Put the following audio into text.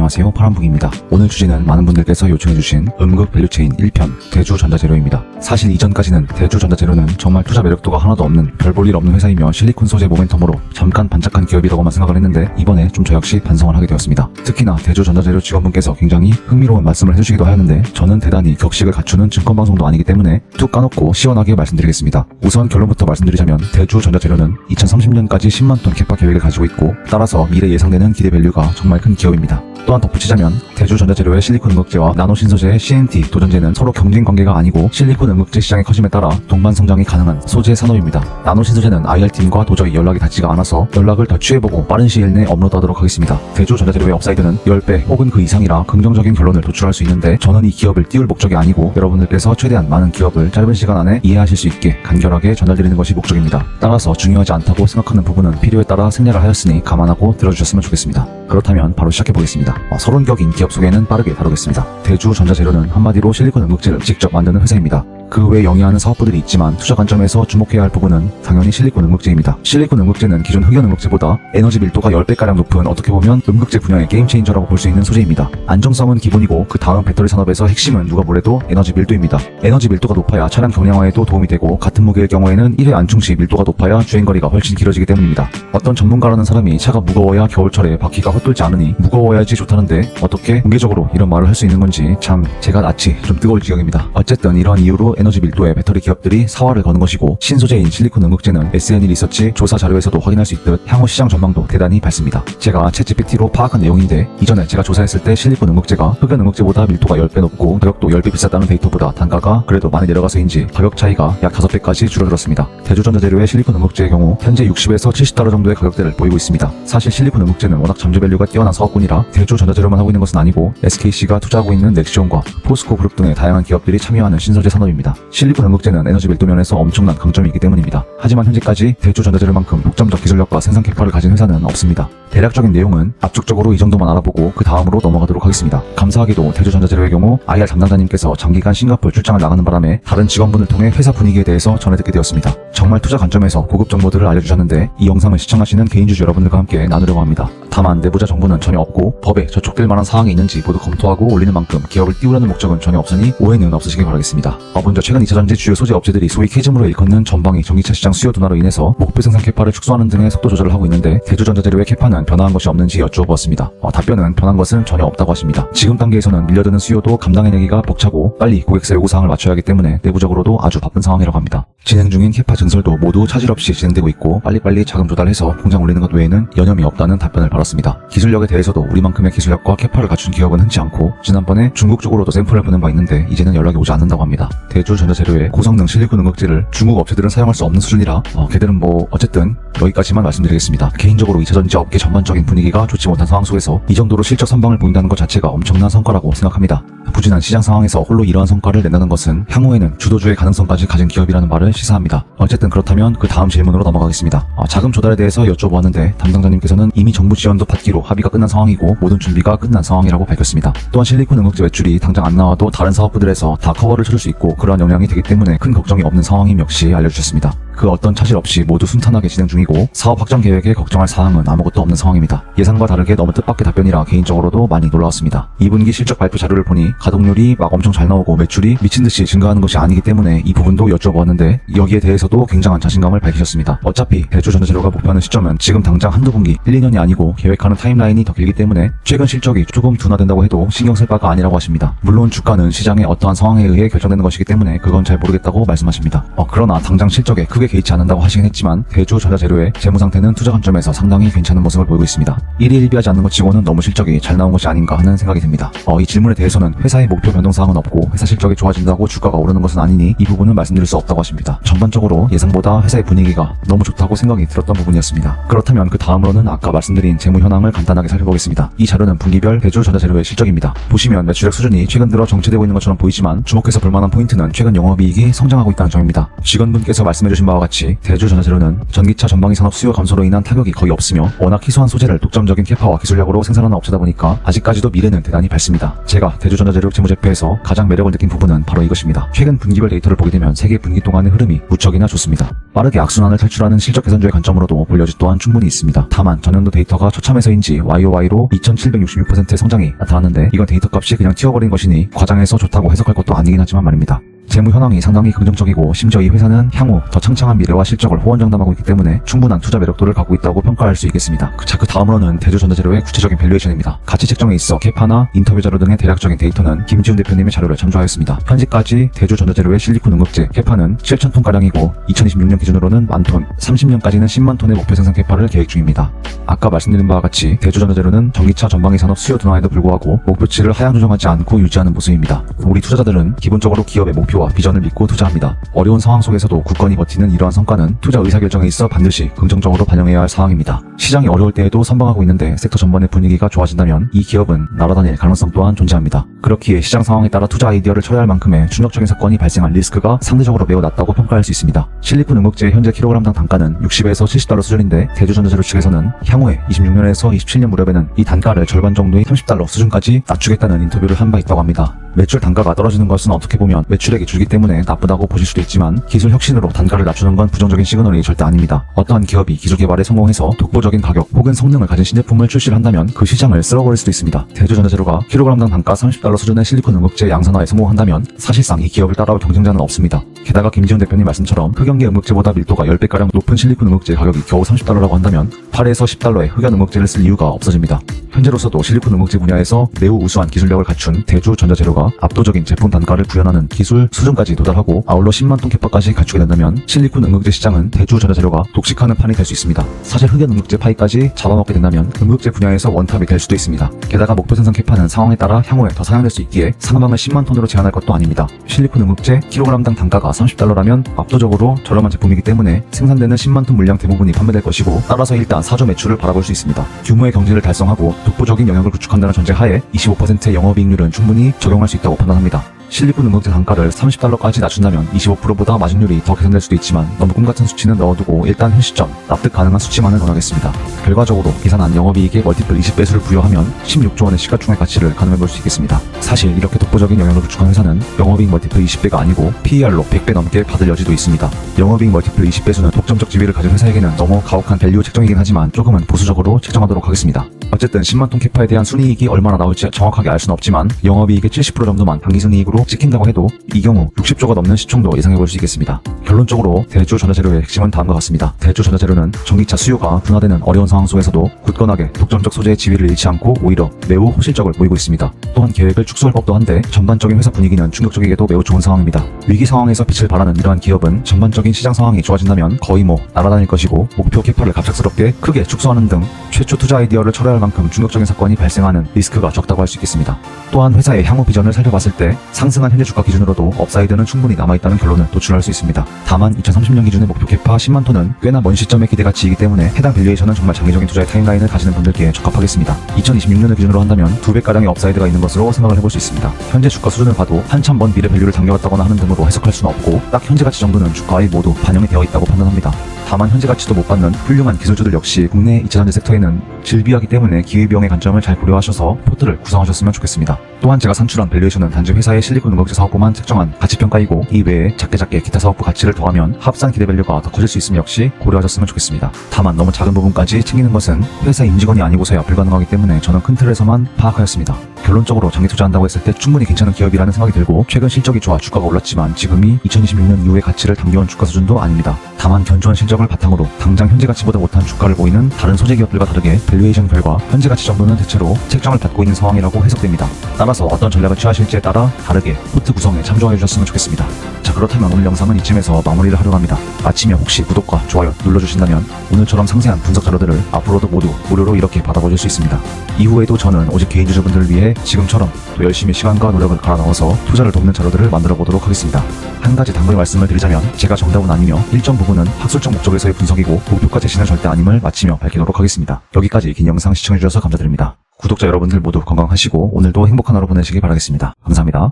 안녕하세요, 파란북입니다. 오늘 주제는 많은 분들께서 요청해주신 음극 밸류체인 1편 대주전자재료입니다. 사실 이전까지는 대주전자재료는 정말 투자 매력도가 하나도 없는 별 볼 일 없는 회사이며 실리콘 소재 모멘텀으로 잠깐 반짝한 기업이라고만 생각을 했는데 이번에 좀 저 역시 반성을 하게 되었습니다. 특히나 대주전자재료 직원분께서 굉장히 흥미로운 말씀을 해주시기도 하였는데 저는 대단히 격식을 갖추는 증권방송도 아니기 때문에 툭 까놓고 시원하게 말씀드리겠습니다. 우선 결론부터 말씀드리자면 대주전자재료는 2030년까지 10만 톤 캐파 계획을 가지고 있고 따라서 미래 예상되는 기대 밸류가 정말 큰 기업입니다. 또한 덧붙이자면 대주전자재료의 실리콘 음극재와 나노신소재의 CNT 도전재는 서로 경쟁 관계가 아니고 실리콘 음극재 시장의 커짐에 따라 동반 성장이 가능한 소재 산업입니다. 나노신소재는 IR팀과 도저히 연락이 닿지가 않아서 연락을 더 취해보고 빠른 시일 내에 업로드하도록 하겠습니다. 대주전자재료의 업사이드는 10배 혹은 그 이상이라 긍정적인 결론을 도출할 수 있는데 저는 이 기업을 띄울 목적이 아니고 여러분들께서 최대한 많은 기업을 짧은 시간 안에 이해하실 수 있게 간결하게 전달드리는 것이 목적입니다. 따라서 중요하지 않다고 생각하는 부분은 필요에 따라 생략을 하였으니 감안하고 들어주셨으면 좋겠습니다. 그렇다면 바로 시작해보겠습니다. 서론격인 기업 소개는 빠르게 다루겠습니다. 대주전자재료는 한마디로 실리콘 음극재를 직접 만드는 회사입니다. 그 외 영위하는 사업부들이 있지만 투자 관점에서 주목해야 할 부분은 당연히 실리콘 음극재입니다. 실리콘 음극재는 기존 흑연 음극재보다 에너지 밀도가 10배가량 높은 어떻게 보면 음극재 분야의 게임 체인저라고 볼 수 있는 소재입니다. 안정성은 기본이고 그 다음 배터리 산업에서 핵심은 누가 뭐래도 에너지 밀도입니다. 에너지 밀도가 높아야 차량 경량화에도 도움이 되고 같은 무게의 경우에는 1회 안충 시 밀도가 높아야 주행거리가 훨씬 길어지기 때문입니다. 어떤 전문가라는 사람이 차가 무거워야 겨울철에 바퀴가 헛돌지 않으니 무거워야지 좋다는데 어떻게 공개적으로 이런 말을 할 수 있는 건지 참 제가 낯이 좀 뜨거울 지경입니다. 어쨌든 이러한 이유로 에너지 밀도의 배터리 기업들이 사활을 거는 것이고 신소재인 실리콘 음극재는 SNE 리서치 조사 자료에서도 확인할 수 있듯 향후 시장 전망도 대단히 밝습니다. 제가 챗GPT로 파악한 내용인데 이전에 제가 조사했을 때 실리콘 음극재가 흑연 음극재보다 밀도가 10배 높고 가격도 10배 비쌌다는 데이터보다 단가가 그래도 많이 내려가서인지 가격 차이가 약 5배까지 줄어들었습니다. 대주전자재료의 실리콘 음극재의 경우 현재 60에서 70달러 정도의 가격대를 보이고 있습니다. 사실 실리콘 음극재는 워낙 잠재 밸류가 뛰어난 사업군이라 대주전자재료만 하고 있는 것은 아니고 SKC가 투자하고 있는 넥시온과 포스코 그룹 등의 다양한 기업들이 참여하는 신소재 산업입니다. 실리콘 음극재는 에너지 밀도 면에서 엄청난 강점이 있기 때문입니다. 하지만 현재까지 대주전자재료만큼 독점적 기술력과 생산 캐파를 가진 회사는 없습니다. 대략적인 내용은 압축적으로 이 정도만 알아보고 그 다음으로 넘어가도록 하겠습니다. 감사하게도 대주전자재료의 경우 IR 담당자님께서 장기간 싱가포르 출장을 나가는 바람에 다른 직원분을 통해 회사 분위기에 대해서 전해듣게 되었습니다. 정말 투자 관점에서 고급 정보들을 알려주셨는데 이 영상을 시청하시는 개인주주 여러분들과 함께 나누려고 합니다. 다만 내부자 정보는 전혀 없고 법에 저촉될 만한 사항이 있는지 모두 검토하고 올리는 만큼 기업을 띄우려는 목적은 전혀 없으니 오해는 없으시길 바라겠습니다. 먼저 최근 2차전지 주요 소재 업체들이 소위 캐즘으로 일컫는 전방위 전기차 시장 수요 둔화로 인해서 목표 생산 캐파를 축소하는 등의 속도 조절을 하고 있는데 대주전자재료의 캐파는 변화한 것이 없는지 여쭈어보았습니다. 답변은 변한 것은 전혀 없다고 하십니다. 지금 단계에서는 밀려드는 수요도 감당해내기가 벅차고 빨리 고객사 요구사항을 맞춰야 하기 때문에 내부적으로도 아주 바쁜 상황이라고 합니다. 진행 중인 캐파 증설도 모두 차질 없이 진행되고 있고 빨리빨리 자금 조달해서 공장 올리는 것 외에는 여념이 없다는 답변을 받았습니다. 기술력에 대해서도 우리만큼의 기술력과 캐파를 갖춘 기업은 흔치 않고 지난번에 중국 쪽으로도 샘플을 보낸 바 있는데 이제는 연락이 오지 않는다고 합니다. 대주전자재료의 고성능 실리콘 음극재를 중국 업체들은 사용할 수 없는 수준이라 걔들은 어쨌든 여기까지만 말씀드리겠습니다. 개인적으로 2차전지 업계 전반적인 분위기가 좋지 못한 상황 속에서 이 정도로 실적 선방을 보인다는 것 자체가 엄청난 성과라고 생각합니다. 부진한 시장 상황에서 홀로 이러한 성과를 낸다는 것은 향후에는 주도주의 가능성까지 가진 기업이라는 말을 시사합니다. 어쨌든 그렇다면 그 다음 질문으로 넘어가겠습니다. 자금 조달에 대해서 여쭤보았는데 담당자님께서는 이미 정부 지원도 받기로 합의가 끝난 상황이고 모든 준비가 끝난 상황이라고 밝혔습니다. 또한 실리콘 음극재 매출이 당장 안 나와도 다른 사업부들에서 다 커버를 쳐줄 수 있고 그러한 영향이 되기 때문에 큰 걱정이 없는 상황임 역시 알려주셨습니다. 그 어떤 차질 없이 모두 순탄하게 진행 중이고 사업 확장 계획에 걱정할 사항은 아무것도 없는 상황입니다. 예상과 다르게 너무 뜻밖의 답변이라 개인적으로도 많이 놀라웠습니다. 2분기 실적 발표 자료를 보니 가동률이 막 엄청 잘 나오고 매출이 미친듯이 증가하는 것이 아니기 때문에 이 부분도 여쭤보았는데 여기에 대해서도 굉장한 자신감을 밝히셨습니다. 어차피 대주전자재료가 목표하는 시점은 지금 당장 한두 분기 1, 2년이 아니고 계획하는 타임라인이 더 길기 때문에 최근 실적이 조금 둔화된다고 해도 신경 쓸 바가 아니라고 하십니다. 물론 주가는 시장의 어떠한 상황에 의해 결정되는 것이기 때문에 그건 잘 모르겠다고 말씀하십니다. 그러나 당장 실적에 크게 개의치 않는다고 하시긴 했지만 대주전자재료의 재무 상태는 투자 관점에서 상당히 괜찮은 모습을 보이고 있습니다. 일희일비하지 않는 것 치고는 너무 실적이 잘 나온 것이 아닌가 하는 생각이 듭니다. 이 질문에 대해서는 회사의 목표 변동사항은 없고 회사 실적이 좋아진다고 주가가 오르는 것은 아니니 이 부분은 말씀드릴 수 없다고 하십니다. 전반적으로 예상보다 회사의 분위기가 너무 좋다고 생각이 들었던 부분이었습니다. 그렇다면 그 다음으로는 아까 말씀드린 재무 현황을 간단하게 살펴보겠습니다. 이 자료는 분기별 대주전자재료의 실적입니다. 보시면 매출액 수준이 최근 들어 정체되고 있는 것처럼 보이지만 주목해서 볼만한 포인트는 최근 영업이익이 성장하고 있다는 점입니다. 직원분께서 말씀해주신 바와 바와 같이 대주전자재료는 전기차 전방위 산업 수요 감소로 인한 타격이 거의 없으며 워낙 희소한 소재를 독점적인 캐파와 기술력으로 생산하는 업체다 보니까 아직까지도 미래는 대단히 밝습니다. 제가 대주전자재료 재무제표에서 가장 매력을 느낀 부분은 바로 이것입니다. 최근 분기별 데이터를 보게 되면 세계 분기 동안의 흐름이 무척이나 좋습니다. 빠르게 악순환을 탈출하는 실적 개선주의 관점으로도 볼 여지 또한 충분히 있습니다. 다만 전년도 데이터가 처참해서인지 YOY로 2766%의 성장이 나타났는데 이건 데이터 값이 그냥 튀어버린 것이니 과장해서 좋다고 해석할 것도 아니긴 하지만 말입니다. 재무 현황이 상당히 긍정적이고 심지어 이 회사는 향후 더 창창한 미래와 실적을 호언장담하고 있기 때문에 충분한 투자 매력도를 갖고 있다고 평가할 수 있겠습니다. 그 다음으로는 대주전자재료의 구체적인 밸류에이션입니다. 가치 책정에 있어 캐파나 인터뷰 자료 등의 대략적인 데이터는 김지훈 대표님의 자료를 참조하였습니다. 현재까지 대주전자재료의 실리콘 응급제 캐파는 7,000톤가량이고 2026년 기준으로는 10,000톤, 30년까지는 10만 톤의 목표 생산 캐파를 계획 중입니다. 아까 말씀드린 바와 같이 대주전자재료는 전기차 전방위 산업 수요 둔화에도 불구하고 목표치를 하향 조정하지 않고 유지하는 모습입니다. 우리 투자자들은 기본적으로 기업의 목표와 비전을 믿고 투자합니다. 어려운 상황 속에서도 굳건히 버티는 이러한 성과는 투자 의사결정에 있어 반드시 긍정적으로 반영해야 할 상황입니다. 시장이 어려울 때에도 선방하고 있는데 섹터 전반의 분위기가 좋아진다면 이 기업은 날아다닐 가능성 또한 존재합니다. 그렇기에 시장 상황에 따라 투자 아이디어를 처리할 만큼의 충격적인 사건이 발생할 리스크가 상대적으로 매우 낮다고 평가할 수 있습니다. 실리콘 응급제의 현재 킬로그램당 단가는 60에서 70달러 수준인데 대주전자재료 측에서는 향후에 26년에서 27년 무렵에는 이 단가를 절반 정도의 30달러 수준까지 낮추겠다는 인터뷰를 한 바 있다고 합니다. 매출 단가가 떨어지는 것은 어떻게 보면 매출액이 줄기 때문에 나쁘다고 보실 수도 있지만 기술 혁신으로 단가를 낮추는 건 부정적인 시그널이 절대 아닙니다. 어떠한 기업이 기술 개발에 성공해서 독보적인 가격 혹은 성능을 가진 신제품을 출시를 한다면 그 시장을 쓸어버릴 수도 있습니다. 대주전자재료가 킬로그램당 단가 30달러 수준의 실리콘 응급제 양산화에 성공한다면 사실상 이 기업을 따라올 경쟁자는 없습니다. 게다가 김지훈 대표님 말씀처럼 흑연계 응급제보다 밀도가 10배가량 높은 실리콘 응급제 가격이 겨우 30달러라고 한다면 8에서 10달러의 흑연 응급제를 쓸 이유가 없어집니다. 현재로서도 실리콘 응급제 분야에서 매우 우수한 기술력을 갖춘 대주전자재료가 압도적인 제품 단가를 구현하는 기술 수준까지 도달하고 아울러 10만 톤 캐파까지 갖추게 된다면 실리콘 응급제 시장은 대주전자재료가 독식하는 판이 될 수 있습니다. 사실 흑연 응급제 파이까지 잡아먹게 된다면 응급제 분야에서 원탑이 될 수도 있습니다. 게다가 목표 생산 캐파는 상황에 따라 향후에 더 사용될 수 있기에 상방을 10만 톤으로 제한할 것도 아닙니다. 실리콘 응급제 킬로그램당 단가가 30달러라면 압도적으로 저렴한 제품이기 때문에 생산되는 10만 톤 물량 대부분이 판매될 것이고 따라서 일단 4조 매출을 바라볼 수 있습니다. 규모의 경제를 달성하고 독보적인 영역을 구축한다는 전제하에 25%의 영업이익률은 충분히 적용할 수 있다고 판단합니다. 실리콘 응급제 단가를 30달러까지 낮춘다면 25%보다 마진율이 더 개선될 수도 있지만 너무 꿈같은 수치는 넣어두고 일단 현 시점 납득 가능한 수치만을 권하겠습니다. 결과적으로 계산한 영업이익에 멀티플 20배수를 부여하면 16조 원의 시가총액 가치를 가늠해볼 수 있겠습니다. 사실 이렇게 독보적인 영역을 구축한 회사는 영업이익 멀티플 20배가 아니고 PER로 100배 넘게 받을 여지도 있습니다. 영업이익 멀티플 20배수는 독점적 지위를 가진 회사에게는 너무 가혹한 밸류 책정이긴 하지만 조금은 보수적으로 책정하도록 하겠습니다. 어쨌든 10만 톤 캐파에 대한 순이익이 얼마나 나올지 정확하게 알 수는 없지만 영업이익의 70% 정도만 당기순이익으로 찍힌다고 해도 이 경우 60조가 넘는 시총도 예상해볼 수 있겠습니다. 결론적으로 대주전자재료의 핵심은 다음과 같습니다. 대주전자재료는 전기차 수요가 둔화되는 어려운 상황 속에서도 굳건하게 독점적 소재의 지위를 잃지 않고 오히려 매우 호실적을 보이고 있습니다. 또한 계획을 축소할 법도 한데 전반적인 회사 분위기는 충격적이게도 매우 좋은 상황입니다. 위기 상황에서 빛을 발하는 이러한 기업은 전반적인 시장 상황이 좋아진다면 거의 날아다닐 것이고 목표 캐파를 갑작스럽게 크게 축소하는 등 최초 투자 아이디어를 철회할 만큼 충격적인 사건이 발생하는 리스크가 적다고 할 수 있겠습니다. 또한 회사의 향후 비전을 살펴봤을 때 상승한 현재 주가 기준으로도 업사이드는 충분히 남아있다는 결론을 도출할 수 있습니다. 다만 2030년 기준의 목표 캐파 10만 톤은 꽤나 먼 시점의 기대 가치이기 때문에 해당 밸류에이션은 정말 장기적인 투자의 타임라인을 가지는 분들께 적합하겠습니다. 2026년을 기준으로 한다면 2배가량의 업사이드가 있는 것으로 생각을 해볼 수 있습니다. 현재 주가 수준을 봐도 한참 먼 미래 밸류를 당겨왔다거나 하는 등으로 해석할 수는 없고 딱 현재 가치 정도는 주가에 모두 반영이 되어 있다고 판단합니다. 다만 현재 가치도 못 받는 훌륭한 기술주들 역시 국내 2차전지 섹터에는 질비하기 때문에 기회비용의 관점을 잘 고려하셔서 포트를 구성하셨으면 좋겠습니다. 또한 제가 산출한 밸류에이션은 단지 회사의 실리콘 응급제 사업부만 책정한 가치평가이고 이 외에 작게 기타 사업부 가치를 더하면 합산 기대 밸류가 더 커질 수 있음을 역시 고려하셨으면 좋겠습니다. 다만 너무 작은 부분까지 챙기는 것은 회사 임직원이 아니고서야 불가능하기 때문에 저는 큰 틀에서만 파악하였습니다. 결론적으로 장기 투자한다고 했을 때 충분히 괜찮은 기업이라는 생각이 들고 최근 실적이 좋아 주가가 올랐지만 지금이 2026년 이후의 가치를 담겨온 주가 수준도 아닙니다. 다만 견조한 실적을 바탕으로 당장 현재 가치보다 못한 주가를 보이는 다른 소재 기업들과 다르게 밸류에이션 결과 현재 가치 정도는 대체로 책정을 받고 있는 상황이라고 해석됩니다. 따라서 어떤 전략을 취하실지에 따라 다르게 포트 구성에 참조해 주셨으면 좋겠습니다. 자, 그렇다면 오늘 영상은 이쯤에서 마무리를 하려고 합니다. 마치면 혹시 구독과 좋아요 눌러주신다면 오늘처럼 상세한 분석 자료들을 앞으로도 모두 무료로 이렇게 받아보실 수 있습니다. 이후에도 저는 오직 개인 유저분들을 위해 지금처럼 또 열심히 시간과 노력을 갈아 넣어서 투자를 돕는 자료들을 만들어 보도록 하겠습니다. 한 가지 단글 말씀을 드리자면 제가 정답은 아니며 일정 부분은 학술적 목적에서의 분석이고 목표가 제시는 절대 아님을 마치며 밝히도록 하겠습니다. 여기까지 긴 영상 시청해주셔서 감사드립니다. 구독자 여러분들 모두 건강하시고 오늘도 행복한 하루 보내시길 바라겠습니다. 감사합니다.